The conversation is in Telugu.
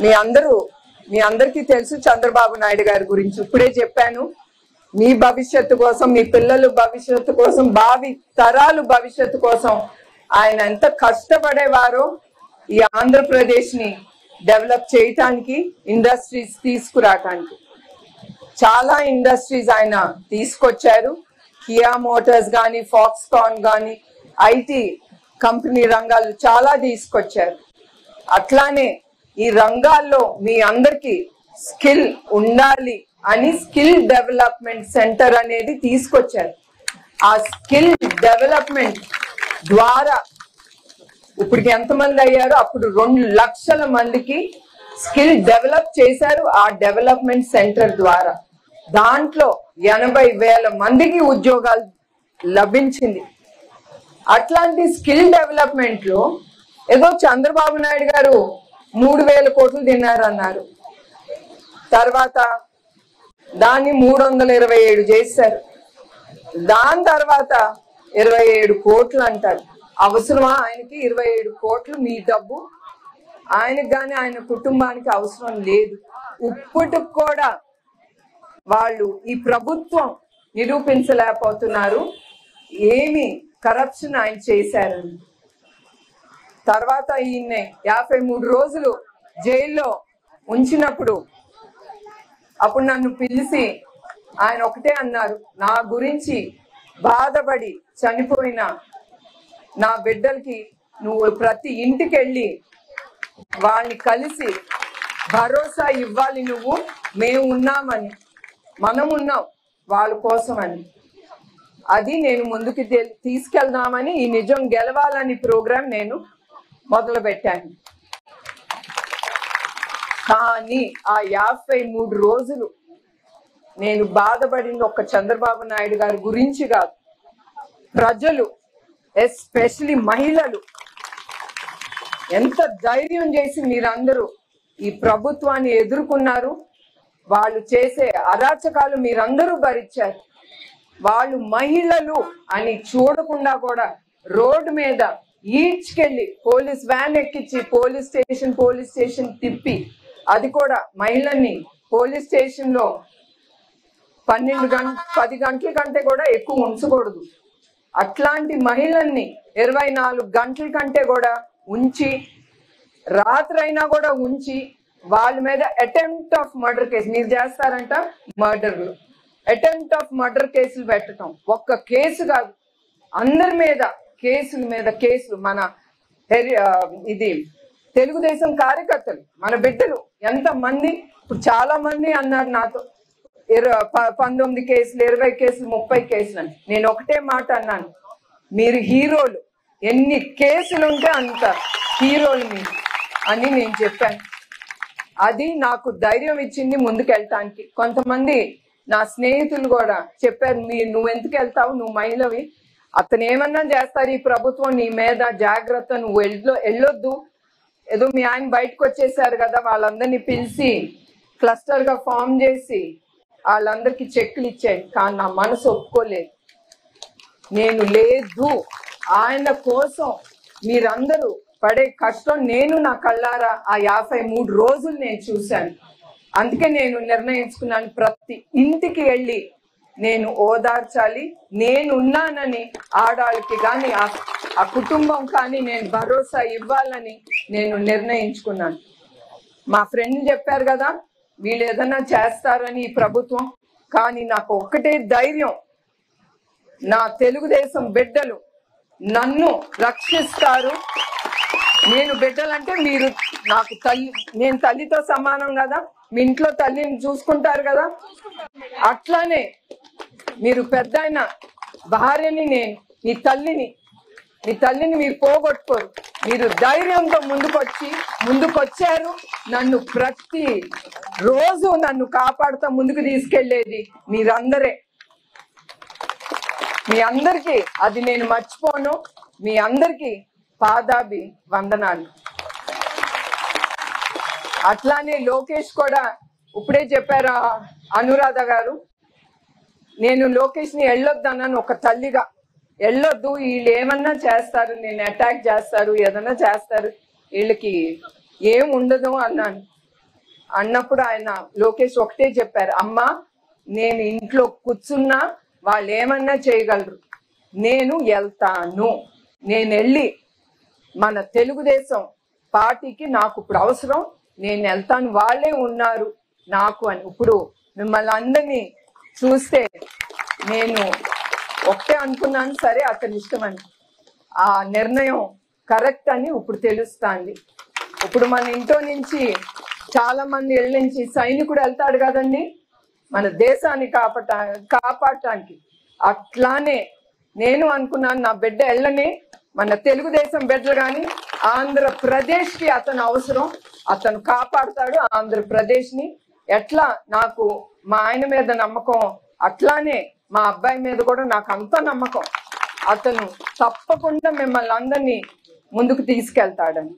మీ అందరికీ తెలుసు చంద్రబాబు నాయుడు గారి గురించి ఇప్పుడే చెప్పాను. మీ భవిష్యత్తు కోసం, మీ పిల్లల భవిష్యత్తు కోసం, భావి తరాలు భవిష్యత్తు కోసం ఆయన ఎంత కష్టపడేవారో ఈ ఆంధ్రప్రదేశ్ ని డెవలప్ చేయటానికి, ఇండస్ట్రీస్ తీసుకురావటానికి. చాలా ఇండస్ట్రీస్ ఆయన తీసుకొచ్చారు. కియా మోటార్స్ కానీ, ఫాక్స్కాన్ కానీ, ఐటీ కంపెనీ రంగాలు చాలా తీసుకొచ్చారు. అట్లానే ఈ రంగాల్లో మీ అందరికీ స్కిల్ ఉండాలి అని స్కిల్ డెవలప్మెంట్ సెంటర్ అనేది తీసుకొచ్చారు. ఆ స్కిల్ డెవలప్మెంట్ ద్వారా ఇప్పటికి ఎంతమంది అయ్యారో అప్పుడు 2 లక్షల మందికి స్కిల్ డెవలప్ చేశారు ఆ డెవలప్మెంట్ సెంటర్ ద్వారా. దాంట్లో 80,000 మందికి ఉద్యోగాలు లభించింది. అట్లాంటి స్కిల్ డెవలప్మెంట్ లో ఏదో చంద్రబాబు నాయుడు గారు 3,000 కోట్లు తిన్నారన్నారు. తర్వాత దాన్ని 327 చేశారు. దాని తర్వాత 27 కోట్లు అంటారు. అవసరమా ఆయనకి 27 కోట్లు? మీ డబ్బు ఆయనకు కానీ ఆయన కుటుంబానికి అవసరం లేదు. ఇప్పటికి కూడా వాళ్ళు ఈ ప్రభుత్వం నిరూపించలేకపోతున్నారు ఏమి కరప్షన్ ఆయన చేశారని. తర్వాత ఈయన్ని 53 రోజులు జైల్లో ఉంచినప్పుడు అప్పుడు నన్ను పిలిచి ఆయన ఒకటే అన్నారు, నా గురించి బాధపడి చనిపోయిన నా బిడ్డలకి నువ్వు ప్రతి ఇంటికి వెళ్ళి వాళ్ళని కలిసి భరోసా ఇవ్వాలి, నువ్వు మేము ఉన్నామని, మనం ఉన్నాం వాళ్ళ కోసం అని. అది నేను ముందుకు తీసుకెళ్దామని ఈ నిజం గెలవాలని ప్రోగ్రాం నేను మొదలు పెట్టాను. కానీ ఆ 53 రోజులు నేను బాధపడింది ఒక్క చంద్రబాబు నాయుడు గారి గురించి కాదు, ప్రజలు ఎస్పెషలీ మహిళలు ఎంత ధైర్యం చేసి మీరందరూ ఈ ప్రభుత్వాన్ని ఎదుర్కొన్నారు. వాళ్ళు చేసే అరాచకాలు మీరందరూ భరించారు. వాళ్ళు మహిళలు అని చూడకుండా కూడా రోడ్డు మీద ఈడ్చుకెళ్ళి పోలీస్ వ్యాన్ ఎక్కించి పోలీస్ స్టేషన్ తిప్పి, అది కూడా మహిళల్ని పోలీస్ స్టేషన్ లో 10 గంటల కంటే కూడా ఎక్కువ ఉంచకూడదు. అట్లాంటి మహిళల్ని 24 గంటల కంటే కూడా ఉంచి, రాత్రైనా కూడా ఉంచి, వాళ్ళ మీద అటెంప్ట్ ఆఫ్ మర్డర్ కేసు, మీరు చేస్తారంట మర్డర్లు, అటెంప్ట్ ఆఫ్ మర్డర్ కేసులు పెట్టడం. ఒక్క కేసు కాదు, అందరి మీద కేసులు. మన ఇది తెలుగుదేశం కార్యకర్తలు, మన బిడ్డలు ఎంతమంది, ఇప్పుడు చాలా మంది అన్నారు నాతో 19 కేసులు, 20 కేసులు, 30 కేసులు అని. నేను ఒకటే మాట అన్నాను, మీరు హీరోలు, ఎన్ని కేసులు ఉంటే అంత హీరోలు మీరు అని నేను చెప్పాను. అది నాకు ధైర్యం ఇచ్చింది ముందుకెళ్ళటానికి. కొంతమంది నా స్నేహితులు కూడా చెప్పారు, నువ్వు ఎందుకు వెళ్తావు, నువ్వు మహిళవి, అతను ఏమన్నా చేస్తారు ఈ ప్రభుత్వం, నీ మీద జాగ్రత్త, నువ్వు వెళ్ళొద్దు. ఏదో మీ ఆయన బయటకు వచ్చేసారు కదా, వాళ్ళందరినీ పిలిచి క్లస్టర్ గా ఫామ్ చేసి వాళ్ళందరికీ చెక్కులు ఇచ్చాయి. కానీ నా మనసు ఒప్పుకోలేదు. నేను లేదు, ఆయన కోసం మీరందరూ పడే కష్టం నేను నా కళ్ళారా ఆ 53 రోజులు నేను చూశాను. అందుకే నేను నిర్ణయించుకున్నాను, ప్రతి ఇంటికి వెళ్ళి నేను ఓదార్చాలి, నేనున్నానని ఆడాళ్ళకి కానీ ఆ కుటుంబం కానీ నేను భరోసా ఇవ్వాలని నేను నిర్ణయించుకున్నాను. మా ఫ్రెండ్ చెప్పారు కదా వీళ్ళు ఏదన్నా చేస్తారని ఈ ప్రభుత్వం, కానీ నాకు ఒక్కటే ధైర్యం, నా తెలుగుదేశం బిడ్డలు నన్ను రక్షిస్తారు. నేను బిడ్డలంటే మీరు నాకు తల్లి, నేను తల్లితో సమానం కదా, మీ ఇంట్లో తల్లిని చూసుకుంటారు కదా, అట్లానే మీరు పెద్దయిన భార్యని, నేను మీ తల్లిని మీరు పోగొట్టుకోరు. మీరు ధైర్యంతో ముందుకొచ్చారు. నన్ను ప్రతి రోజు నన్ను కాపాడుతూ ముందుకు తీసుకెళ్లేది మీరందరే. మీ అందరికీ అది నేను మర్చిపోను. మీ అందరికీ పాదాభి వందనాలు. అట్లానే లోకేష్ కూడా ఇప్పుడే చెప్పారు అనురాధ గారు, నేను లోకేష్ ని వెళ్ళొద్దన్నాను ఒక తల్లిగా, వెళ్ళొద్దు, వీళ్ళు ఏమన్నా చేస్తారు, నేను అటాక్ చేస్తారు, ఏదన్నా చేస్తారు, వీళ్ళకి ఏం ఉండదు అన్నాను. అన్నప్పుడు ఆయన లోకేష్ ఒకటే చెప్పారు, అమ్మా నేను ఇంట్లో కూర్చున్నా వాళ్ళు ఏమన్నా చేయగలరు, నేను వెళ్తాను, నేను వెళ్ళి మన తెలుగుదేశం పార్టీకి నాకు ఇప్పుడు అవసరం, నేను వెళ్తాను, వాళ్ళే ఉన్నారు నాకు అని. ఇప్పుడు మిమ్మల్ని అందరినీ చూస్తే నేను ఒకటే అనుకున్నాను, సరే అతని ఇష్టం అని. ఆ నిర్ణయం కరెక్ట్ అని ఇప్పుడు తెలుస్తుంది. ఇప్పుడు మన ఇంట్లో నుంచి చాలా మంది ఇళ్ళ నుంచి సైనికుడు వెళ్తాడు కదండి మన దేశాన్ని కాపాడటానికి. అట్లానే నేను అనుకున్నాను, నా బిడ్డ వెళ్ళని మన తెలుగుదేశం బిడ్డలు కానీ ఆంధ్రప్రదేశ్కి అతను అవసరం, అతను కాపాడుతాడు ఆంధ్రప్రదేశ్ని. ఎట్లా నాకు మా ఆయన మీద నమ్మకం, అట్లానే మా అబ్బాయి మీద కూడా నాకు అంత నమ్మకం, అతను తప్పకుండా మిమ్మల్ని అందరినీ ముందుకు తీసుకెళ్తాడని.